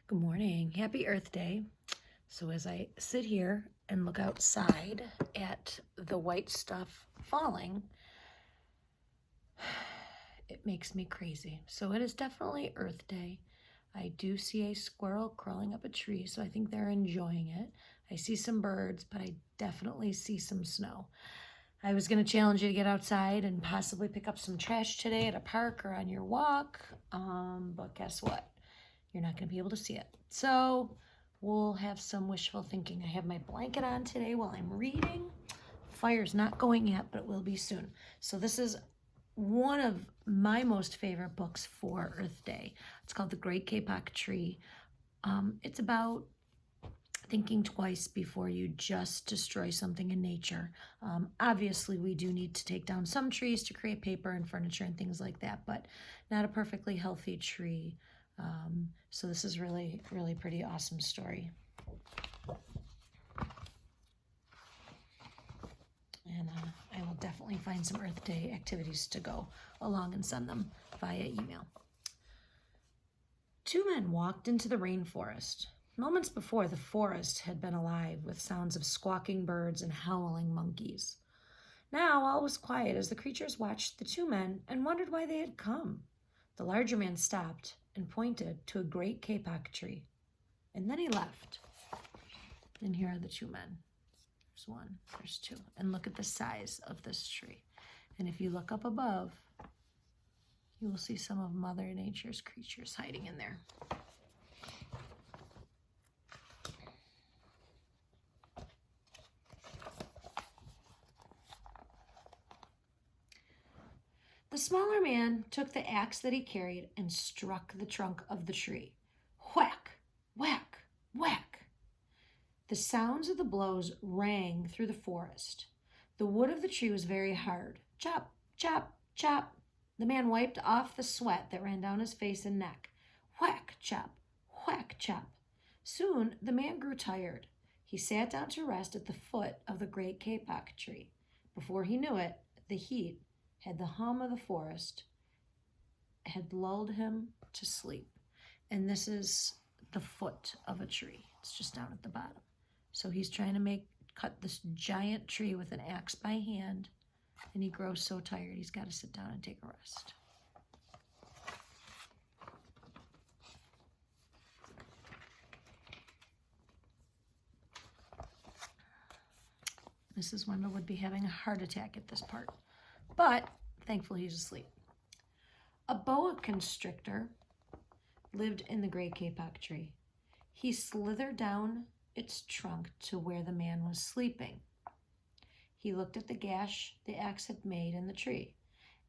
Good morning. Happy Earth Day. So as I sit here and look outside at the white stuff falling, it makes me crazy. So it is definitely Earth Day. I do see a squirrel crawling up a tree, so I think they're enjoying it. I see some birds, but I definitely see some snow. I was going to challenge you to get outside and possibly pick up some trash today at a park or on your walk, but guess what? You're not going to be able to see it. So we'll have some wishful thinking. I have my blanket on today while I'm reading. Fire's not going yet, but it will be soon. So this is one of my most favorite books for Earth Day. It's called The Great Kapok Tree. It's about thinking twice before you just destroy something in nature. Obviously, we do need to take down some trees to create paper and furniture and things like that, but not a perfectly healthy tree. So this is really, really pretty awesome story. And I will definitely find some Earth Day activities to go along and send them via email. Two men walked into the rainforest. Moments before, the forest had been alive with sounds of squawking birds and howling monkeys. Now all was quiet as the creatures watched the two men and wondered why they had come. The larger man stopped and pointed to a great kapok tree. And then he left. And here are the two men. There's one, there's two. And look at the size of this tree. And if you look up above, you will see some of Mother Nature's creatures hiding in there. The smaller man took the axe that he carried and struck the trunk of the tree. Whack, whack, whack. The sounds of the blows rang through the forest. The wood of the tree was very hard. Chop, chop, chop. The man wiped off the sweat that ran down his face and neck. Whack, chop, whack, chop. Soon the man grew tired. He sat down to rest at the foot of the great kapok tree. Before he knew it, the heat had the hum of the forest had lulled him to sleep. And this is the foot of a tree. It's just down at the bottom. So he's trying to cut this giant tree with an axe by hand, and he grows so tired he's got to sit down and take a rest. Mrs. Wendell would be having a heart attack at this part, but thankfully he's asleep. A boa constrictor lived in the great kapok tree. He slithered down its trunk to where the man was sleeping. He looked at the gash the axe had made in the tree,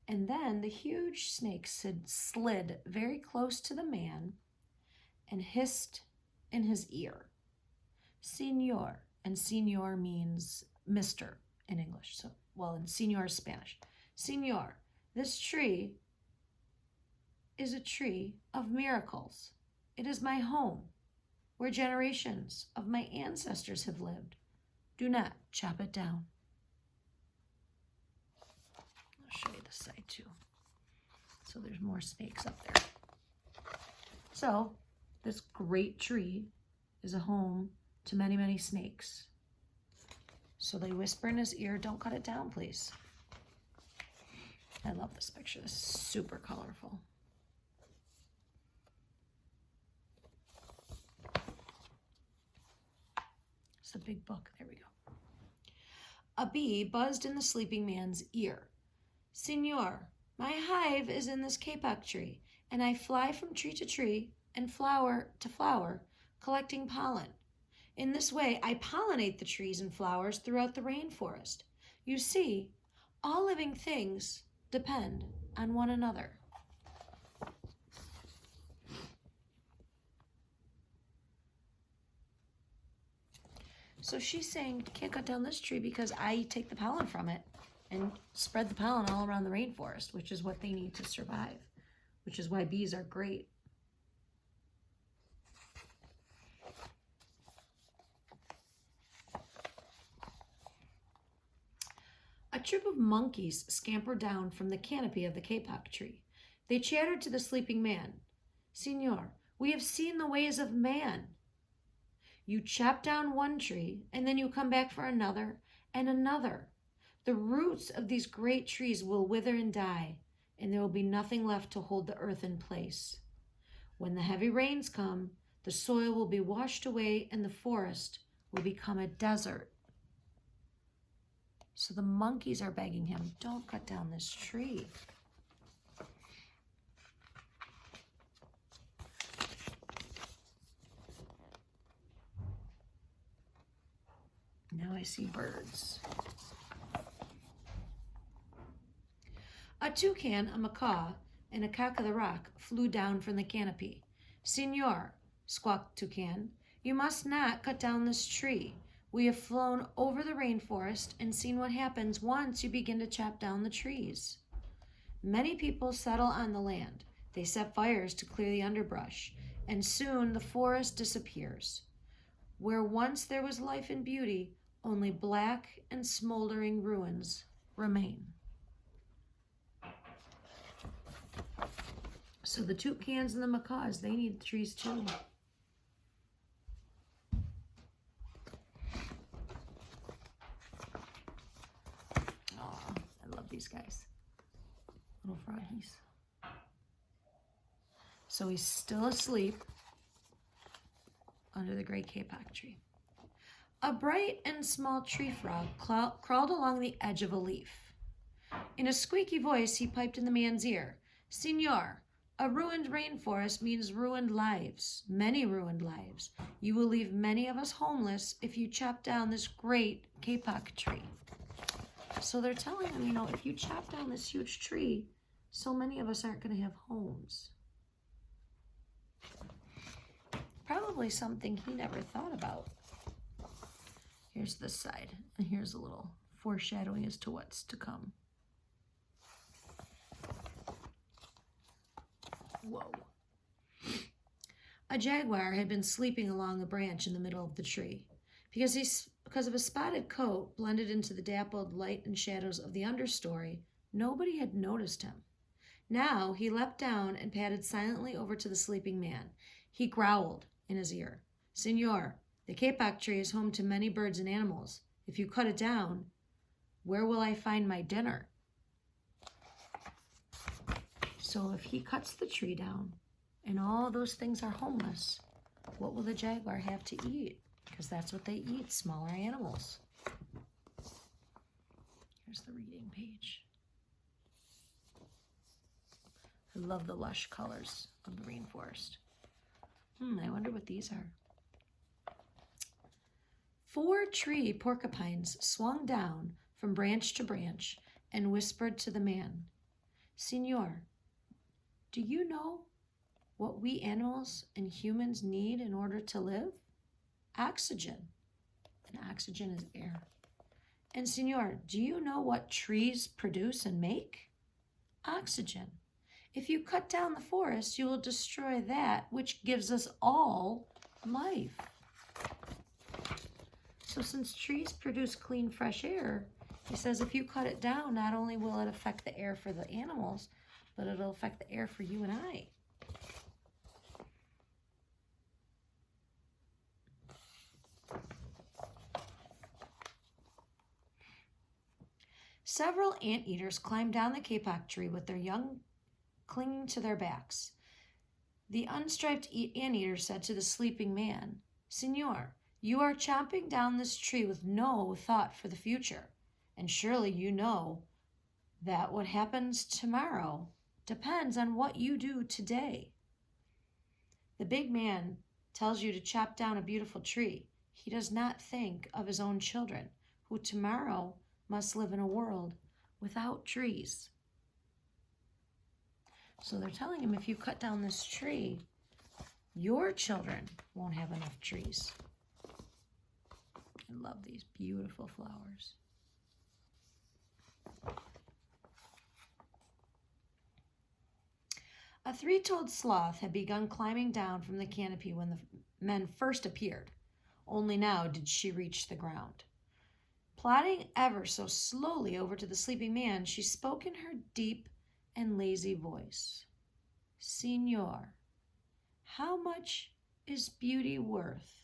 and then the huge snake slid very close to the man and hissed in his ear. Senor, and senor means Mr. in English, and senor is Spanish. Senor, this tree is a tree of miracles. It is my home, where generations of my ancestors have lived. Do not chop it down. I'll show you this side too. So there's more snakes up there. So this great tree is a home to many, many snakes. So they whisper in his ear, don't cut it down, please. I love this picture. This is super colorful. It's a big book. There we go. A bee buzzed in the sleeping man's ear. Senor, my hive is in this kapok tree, and I fly from tree to tree and flower to flower, collecting pollen. In this way, I pollinate the trees and flowers throughout the rainforest. You see, all living things depend on one another. So she's saying, you can't cut down this tree because I take the pollen from it and spread the pollen all around the rainforest, which is what they need to survive, which is why bees are great. A troop of monkeys scampered down from the canopy of the kapok tree. They chattered to the sleeping man. Senor, We have seen the ways of man. You chop down one tree, and then you come back for another and another. The roots of these great trees will wither and die, and there will be nothing left to hold the earth in place. When the heavy rains come, the soil will be washed away, and the forest will become a desert. So the monkeys are begging him, don't cut down this tree. Now I see birds. A toucan, a macaw, and a cock of the rock flew down from the canopy. Senor, squawked Toucan, you must not cut down this tree. We have flown over the rainforest and seen what happens once you begin to chop down the trees. Many people settle on the land. They set fires to clear the underbrush, and soon the forest disappears. Where once there was life and beauty, only black and smoldering ruins remain. So the toucans and the macaws, they need trees too. Oh, I love these guys. Little froggies. So he's still asleep under the great kapok tree. A bright and small tree frog crawled along the edge of a leaf. In a squeaky voice, he piped in the man's ear, Senor, a ruined rainforest means ruined lives, many ruined lives. You will leave many of us homeless if you chop down this great kapok tree. So they're telling him, if you chop down this huge tree, so many of us aren't going to have homes. Probably something he never thought about. Here's this side, and here's a little foreshadowing as to what's to come. Whoa. A jaguar had been sleeping along a branch in the middle of the tree. Because of a spotted coat blended into the dappled light and shadows of the understory, nobody had noticed him. Now he leapt down and padded silently over to the sleeping man. He growled in his ear, Senor, the kapok tree is home to many birds and animals. If you cut it down, where will I find my dinner? So if he cuts the tree down and all those things are homeless, what will the jaguar have to eat? Because that's what they eat, smaller animals. Here's the reading page. I love the lush colors of the rainforest. I wonder what these are. 4 tree porcupines swung down from branch to branch and whispered to the man, Senor, do you know what we animals and humans need in order to live? Oxygen. And oxygen is air. And Senor, do you know what trees produce and make? Oxygen. If you cut down the forest, you will destroy that which gives us all life. So since trees produce clean, fresh air, he says if you cut it down, not only will it affect the air for the animals, but it'll affect the air for you and I. Several anteaters climbed down the kapok tree with their young clinging to their backs. The unstriped anteater said to the sleeping man, Senor, you are chopping down this tree with no thought for the future, and surely you know that what happens tomorrow depends on what you do today. The big man tells you to chop down a beautiful tree. He does not think of his own children, who tomorrow must live in a world without trees. So they're telling him, if you cut down this tree, your children won't have enough trees. I love these beautiful flowers. A 3-toed sloth had begun climbing down from the canopy when the men first appeared. Only now did she reach the ground. Plodding ever so slowly over to the sleeping man, she spoke in her deep and lazy voice. Senor, How much is beauty worth?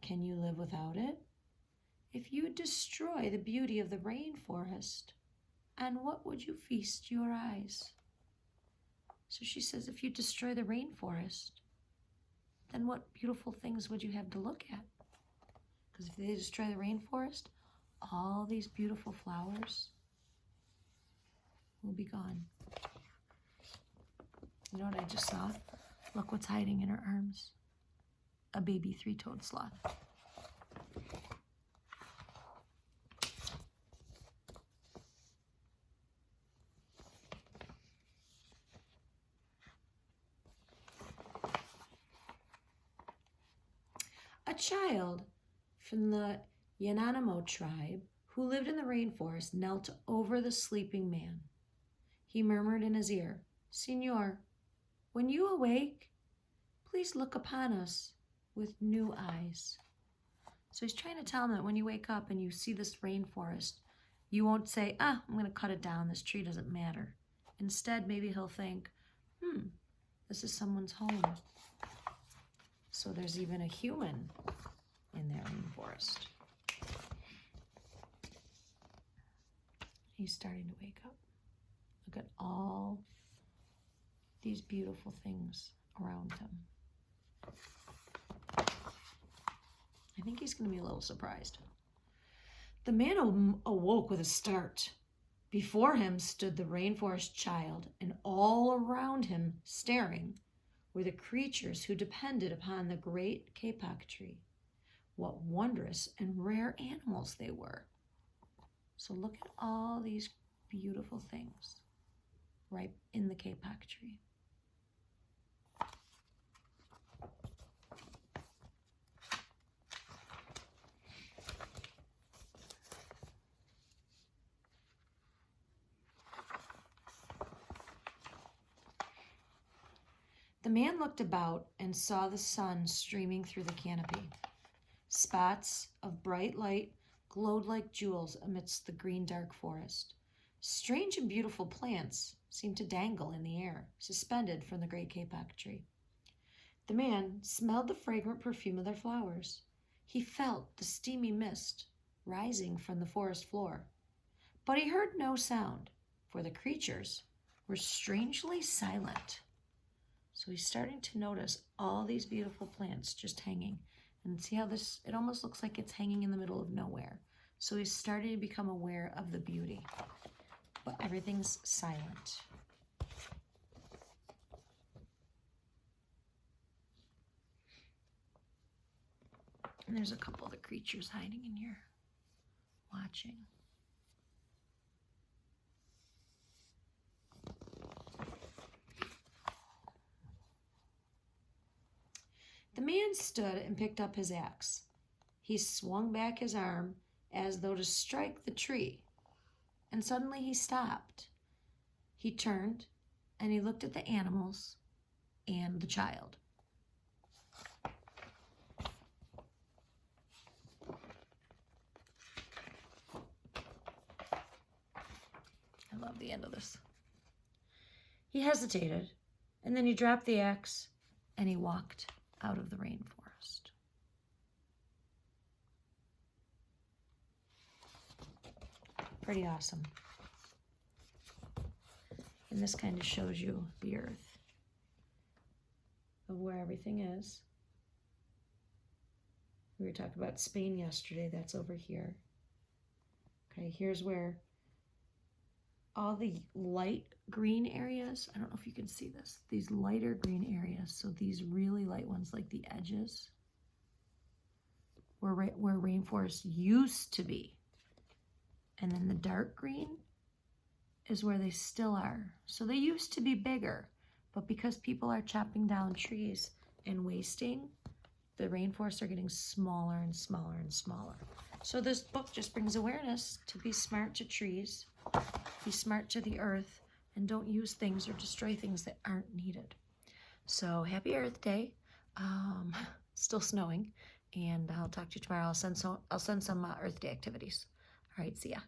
Can you live without it? If you destroy the beauty of the rainforest, on what would you feast your eyes? So she says, if you destroy the rainforest, then what beautiful things would you have to look at? Because if they destroy the rainforest, all these beautiful flowers will be gone. You know what I just saw? Look what's hiding in her arms. A baby three-toed sloth. A child from the Yanomamo tribe who lived in the rainforest knelt over the sleeping man. He murmured in his ear, "Señor, when you awake, please look upon us with new eyes." So he's trying to tell him that when you wake up and you see this rainforest, you won't say, I'm going to cut it down. This tree doesn't matter. Instead, maybe he'll think, this is someone's home. So there's even a human in that rainforest. He's starting to wake up. Look at all these beautiful things around him. I think he's going to be a little surprised. The man awoke with a start. Before him stood the rainforest child, and all around him, staring, were the creatures who depended upon the great kapok tree. What wondrous and rare animals they were. So look at all these beautiful things right in the kapok tree. The man looked about and saw the sun streaming through the canopy. Spots of bright light glowed like jewels amidst the green dark forest. Strange and beautiful plants seemed to dangle in the air, suspended from the great kapok tree. The man smelled the fragrant perfume of their flowers. He felt the steamy mist rising from the forest floor. But he heard no sound, for the creatures were strangely silent. So he's starting to notice all these beautiful plants just hanging. And see how it almost looks like it's hanging in the middle of nowhere. So he's starting to become aware of the beauty. But everything's silent. And there's a couple of the creatures hiding in here, watching. The man stood and picked up his axe. He swung back his arm as though to strike the tree, and suddenly he stopped. He turned and he looked at the animals and the child. I love the end of this. He hesitated, and then he dropped the axe and he walked out of the rainforest. Pretty awesome. And this kind of shows you the earth of where everything is. We were talking about Spain yesterday. That's over here. Okay, here's where all the light green areas, I don't know if you can see this, these lighter green areas, so these really light ones like the edges, where rainforest used to be. And then the dark green is where they still are. So they used to be bigger, but because people are chopping down trees and wasting, the rainforests are getting smaller and smaller and smaller. So this book just brings awareness to be smart to trees, be smart to the earth, and don't use things or destroy things that aren't needed. So happy Earth Day. Still snowing, and I'll talk to you tomorrow. I'll send some Earth Day activities. All right, see ya.